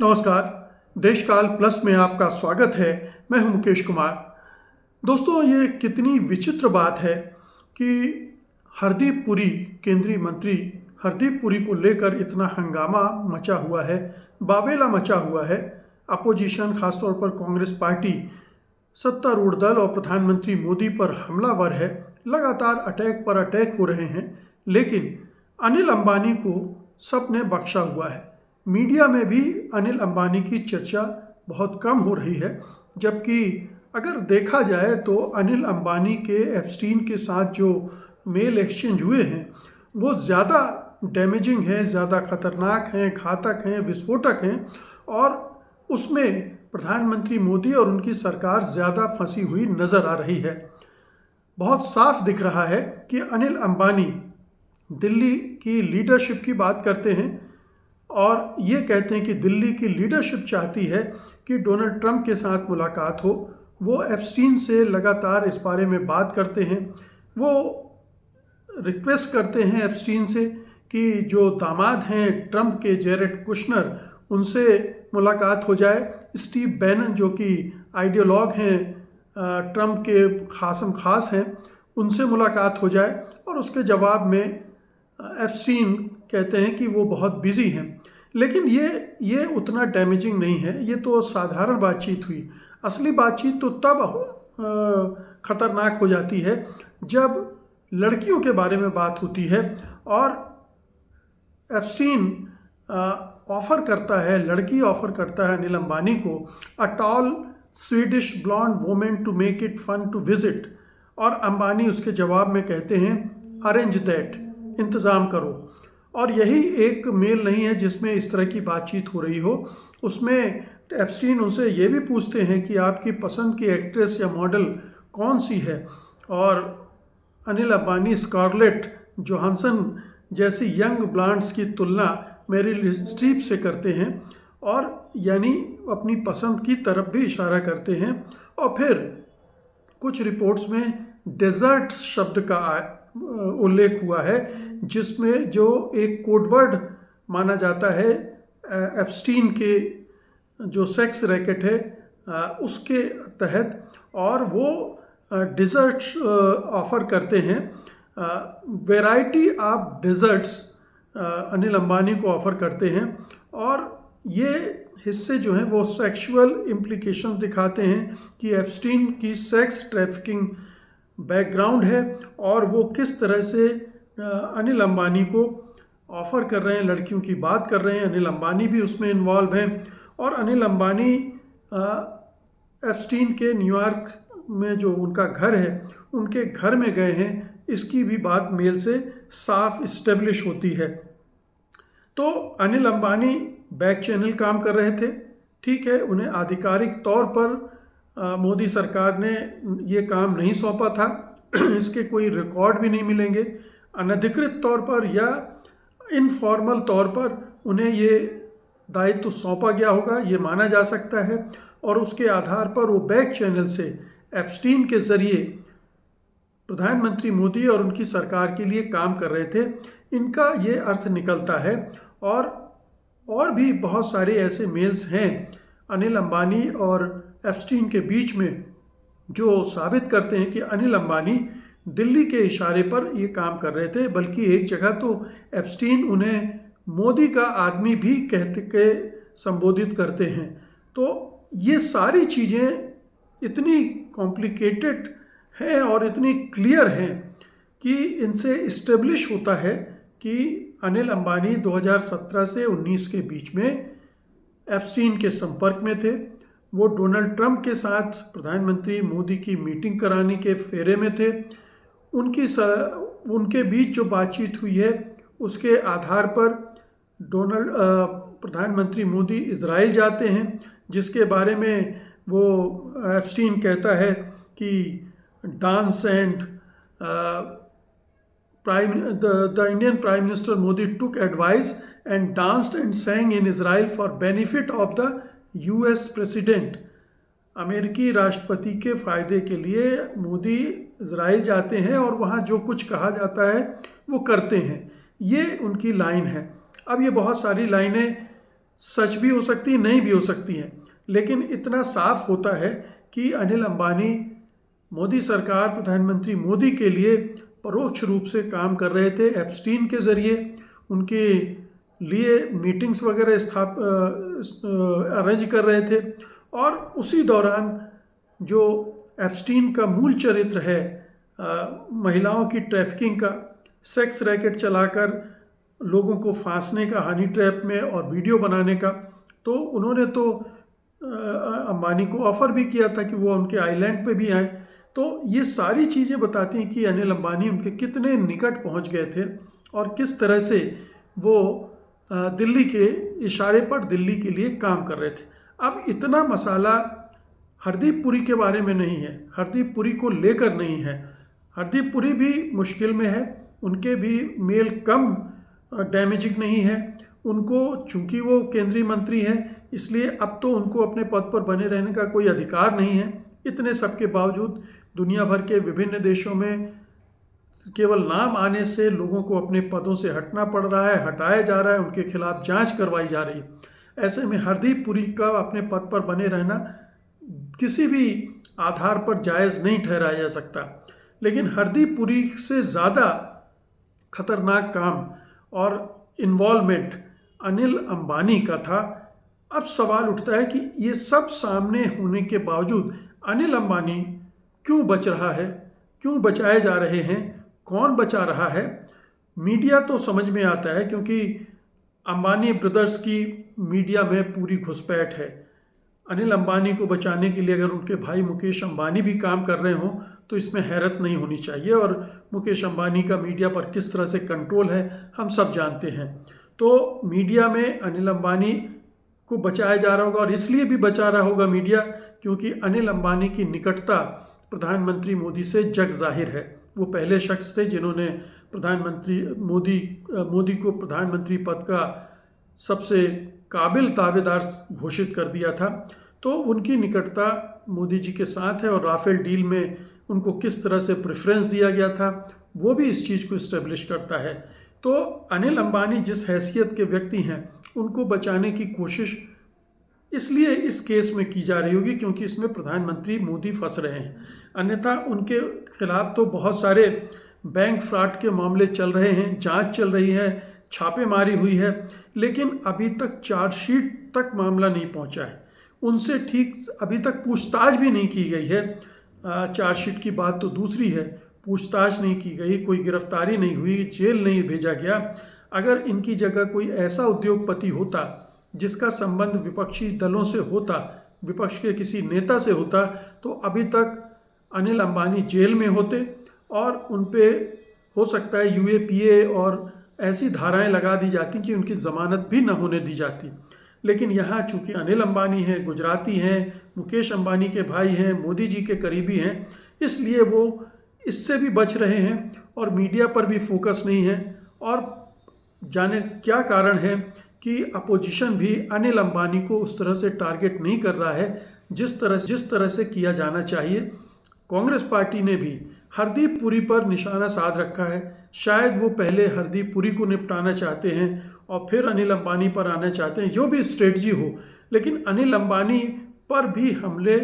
नमस्कार। देशकाल प्लस में आपका स्वागत है। मैं हूं मुकेश कुमार। दोस्तों, ये कितनी विचित्र बात है कि हरदीप पुरी, केंद्रीय मंत्री हरदीप पुरी को लेकर इतना हंगामा मचा हुआ है, बावेला मचा हुआ है। अपोजिशन, खासतौर पर कांग्रेस पार्टी, सत्तारूढ़ दल और प्रधानमंत्री मोदी पर हमलावर है। लगातार अटैक पर अटैक हो रहे हैं, लेकिन अनिल अंबानी को सबने बख्शा हुआ है। मीडिया में भी अनिल अंबानी की चर्चा बहुत कम हो रही है, जबकि अगर देखा जाए तो अनिल अंबानी के एप्स्टीन के साथ जो मेल एक्सचेंज हुए हैं वो ज़्यादा डैमेजिंग हैं, ज़्यादा खतरनाक हैं, घातक हैं, विस्फोटक हैं, और उसमें प्रधानमंत्री मोदी और उनकी सरकार ज़्यादा फंसी हुई नज़र आ रही है। बहुत साफ दिख रहा है कि अनिल अंबानी दिल्ली की लीडरशिप की बात करते हैं और ये कहते हैं कि दिल्ली की लीडरशिप चाहती है कि डोनाल्ड ट्रंप के साथ मुलाकात हो। वो एप्स्टीन से लगातार इस बारे में बात करते हैं। वो रिक्वेस्ट करते हैं एप्स्टीन से कि जो दामाद हैं ट्रंप के, जेरेड कुशनर, उनसे मुलाकात हो जाए। स्टीव बैनन, जो कि आइडियोलॉग हैं, ट्रंप के खासम खास हैं, उनसे मुलाकात हो जाए। और उसके जवाब में एप्स्टीन कहते हैं कि वो बहुत बिजी हैं। लेकिन ये उतना डैमेजिंग नहीं है, ये तो साधारण बातचीत हुई। असली बातचीत तो तब खतरनाक हो जाती है जब लड़कियों के बारे में बात होती है और एप्स्टीन लड़की ऑफर करता है अनिल अंबानी को, a tall Swedish blonde women to make it fun to visit. और अंबानी उसके जवाब में कहते हैं, अरेंज दैट, इंतज़ाम करो। और यही एक मेल नहीं है जिसमें इस तरह की बातचीत हो रही हो। उसमें एप्स्टीन उनसे ये भी पूछते हैं कि आपकी पसंद की एक्ट्रेस या मॉडल कौन सी है, और अनिल अंबानी स्कारलेट जोहानसन जैसी यंग ब्लांड्स की तुलना मेरिल स्ट्रीप से करते हैं, और यानी अपनी पसंद की तरफ भी इशारा करते हैं। और फिर कुछ रिपोर्ट्स में डेजर्ट शब्द का उल्लेख हुआ है, जिसमें जो एक कोडवर्ड माना जाता है एप्स्टीन के जो सेक्स रैकेट है उसके तहत, और वो डिज़र्ट्स ऑफ़र करते हैं। Variety of desserts Anil Ambani को ऑफ़र करते हैं, और ये हिस्से जो हैं वो सेक्सुअल इम्प्लीकेशन दिखाते हैं कि एप्स्टीन की सेक्स ट्रैफिकिंग बैकग्राउंड है और वो किस तरह से अनिल अंबानी को ऑफ़र कर रहे हैं, लड़कियों की बात कर रहे हैं। अनिल अंबानी भी उसमें इन्वॉल्व हैं, और अनिल अंबानी एप्स्टीन के न्यूयॉर्क में जो उनका घर है, उनके घर में गए हैं। इसकी भी बात मेल से साफ इस्टेब्लिश होती है। तो अनिल अंबानी बैक चैनल काम कर रहे थे, ठीक है। उन्हें आधिकारिक तौर पर मोदी सरकार ने ये काम नहीं सौंपा था। इसके कोई रिकॉर्ड भी नहीं मिलेंगे। अनधिकृत तौर पर या इनफॉर्मल तौर पर उन्हें ये दायित्व सौंपा गया होगा, ये माना जा सकता है। और उसके आधार पर वो बैक चैनल से एप्स्टीन के ज़रिए प्रधानमंत्री मोदी और उनकी सरकार के लिए काम कर रहे थे। इनका ये अर्थ निकलता है। और भी बहुत सारे ऐसे मेल्स हैं अनिल अंबानी और एप्स्टीन के बीच में, जो साबित करते हैं कि अनिल अंबानी दिल्ली के इशारे पर ये काम कर रहे थे। बल्कि एक जगह तो एप्स्टीन उन्हें मोदी का आदमी भी कहते के संबोधित करते हैं। तो ये सारी चीज़ें इतनी कॉम्प्लिकेटेड हैं और इतनी क्लियर हैं कि इनसे इस्टेब्लिश होता है कि अनिल अंबानी 2017 से 19 के बीच में एप्स्टीन के संपर्क में थे। वो डोनाल्ड ट्रंप के साथ प्रधानमंत्री मोदी की मीटिंग कराने के फेरे में थे। उनके बीच जो बातचीत हुई है उसके आधार पर प्रधानमंत्री मोदी इजराइल जाते हैं, जिसके बारे में वो एप्स्टीन कहता है कि dance and the Indian Prime Minister Modi took advice and danced and sang in Israel for benefit of the US President। अमेरिकी राष्ट्रपति के फ़ायदे के लिए मोदी इजराइल जाते हैं और वहाँ जो कुछ कहा जाता है वो करते हैं। ये उनकी लाइन है। अब ये बहुत सारी लाइनें सच भी हो सकती है, नहीं भी हो सकती हैं, लेकिन इतना साफ होता है कि अनिल अंबानी मोदी सरकार, प्रधानमंत्री मोदी के लिए परोक्ष रूप से काम कर रहे थे। एप्स्टीन के ज़रिए उनके लिए मीटिंग्स वगैरह अरेंज कर रहे थे, और उसी दौरान जो एप्स्टीन का मूल चरित्र है महिलाओं की ट्रैफिकिंग का, सेक्स रैकेट चलाकर लोगों को फांसने का हनी ट्रैप में और वीडियो बनाने का, तो उन्होंने तो अंबानी को ऑफ़र भी किया था कि वो उनके आइलैंड पे भी आए। तो ये सारी चीज़ें बताती हैं कि अनिल अंबानी उनके कितने निकट पहुंच गए थे और किस तरह से वो दिल्ली के इशारे पर दिल्ली के लिए काम कर रहे थे। अब इतना मसाला हरदीप पुरी के बारे में नहीं है, हरदीप पुरी को लेकर नहीं है। हरदीप पुरी भी मुश्किल में है, उनके भी मेल कम डैमेजिंग नहीं है। उनको चूंकि वो केंद्रीय मंत्री हैं, इसलिए अब तो उनको अपने पद पर बने रहने का कोई अधिकार नहीं है। इतने सब के बावजूद दुनिया भर के विभिन्न देशों में केवल नाम आने से लोगों को अपने पदों से हटना पड़ रहा है, हटाया जा रहा है, उनके खिलाफ जांच करवाई जा रही है। ऐसे में हरदीप पुरी का अपने पद पर बने रहना किसी भी आधार पर जायज़ नहीं ठहराया जा सकता। लेकिन हरदीप पुरी से ज़्यादा खतरनाक काम और इन्वॉल्वमेंट अनिल अंबानी का था। अब सवाल उठता है कि ये सब सामने होने के बावजूद अनिल अंबानी क्यों बच रहा है, क्यों बचाए जा रहे हैं, कौन बचा रहा है? मीडिया तो समझ में आता है, क्योंकि अंबानी ब्रदर्स की मीडिया में पूरी घुसपैठ है। अनिल अंबानी को बचाने के लिए अगर उनके भाई मुकेश अंबानी भी काम कर रहे हों तो इसमें हैरत नहीं होनी चाहिए। और मुकेश अंबानी का मीडिया पर किस तरह से कंट्रोल है हम सब जानते हैं। तो मीडिया में अनिल अंबानी को बचाया जा रहा होगा, और इसलिए भी बचा रहा होगा मीडिया क्योंकि अनिल अंबानी की निकटता प्रधानमंत्री मोदी से जग जाहिर है। वो पहले शख्स थे जिन्होंने प्रधानमंत्री मोदी को प्रधानमंत्री पद का सबसे काबिल दावेदार घोषित कर दिया था। तो उनकी निकटता मोदी जी के साथ है, और राफेल डील में उनको किस तरह से प्रेफरेंस दिया गया था वो भी इस चीज़ को इस्टेब्लिश करता है। तो अनिल अंबानी जिस हैसियत के व्यक्ति हैं, उनको बचाने की कोशिश इसलिए इस केस में की जा रही होगी क्योंकि इसमें प्रधानमंत्री मोदी फंस रहे हैं। अन्यथा उनके खिलाफ तो बहुत सारे बैंक फ्रॉड के मामले चल रहे हैं, जांच चल रही है, छापेमारी हुई है, लेकिन अभी तक चार्जशीट तक मामला नहीं पहुंचा है। उनसे ठीक अभी तक पूछताछ भी नहीं की गई है। चार्जशीट की बात तो दूसरी है, पूछताछ नहीं की गई, कोई गिरफ्तारी नहीं हुई, जेल नहीं भेजा गया। अगर इनकी जगह कोई ऐसा उद्योगपति होता जिसका संबंध विपक्षी दलों से होता, विपक्ष के किसी नेता से होता, तो अभी तक अनिल अंबानी जेल में होते और उन पे हो सकता है यूएपीए और ऐसी धाराएं लगा दी जाती कि उनकी ज़मानत भी न होने दी जाती। लेकिन यहाँ चूंकि अनिल अंबानी हैं, गुजराती हैं, मुकेश अंबानी के भाई हैं, मोदी जी के करीबी हैं, इसलिए वो इससे भी बच रहे हैं और मीडिया पर भी फोकस नहीं है। और जाने क्या कारण है कि अपोजिशन भी अनिल अंबानी को उस तरह से टारगेट नहीं कर रहा है जिस तरह से किया जाना चाहिए। कांग्रेस पार्टी ने भी हरदीप पुरी पर निशाना साध रखा है। शायद वो पहले हरदीप पुरी को निपटाना चाहते हैं और फिर अनिल अंबानी पर आना चाहते हैं, जो भी स्ट्रेटजी हो, लेकिन अनिल अंबानी पर भी हमले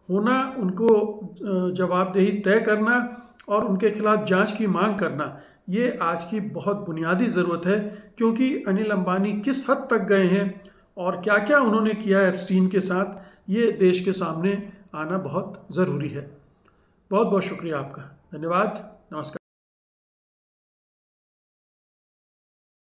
होना, उनको जवाबदेही तय करना और उनके खिलाफ जांच की मांग करना, ये आज की बहुत बुनियादी ज़रूरत है। क्योंकि अनिल अंबानी किस हद तक गए हैं और क्या क्या उन्होंने किया एप्स्टीन के साथ, ये देश के सामने आना बहुत ज़रूरी है। बहुत बहुत शुक्रिया आपका, धन्यवाद, नमस्कार।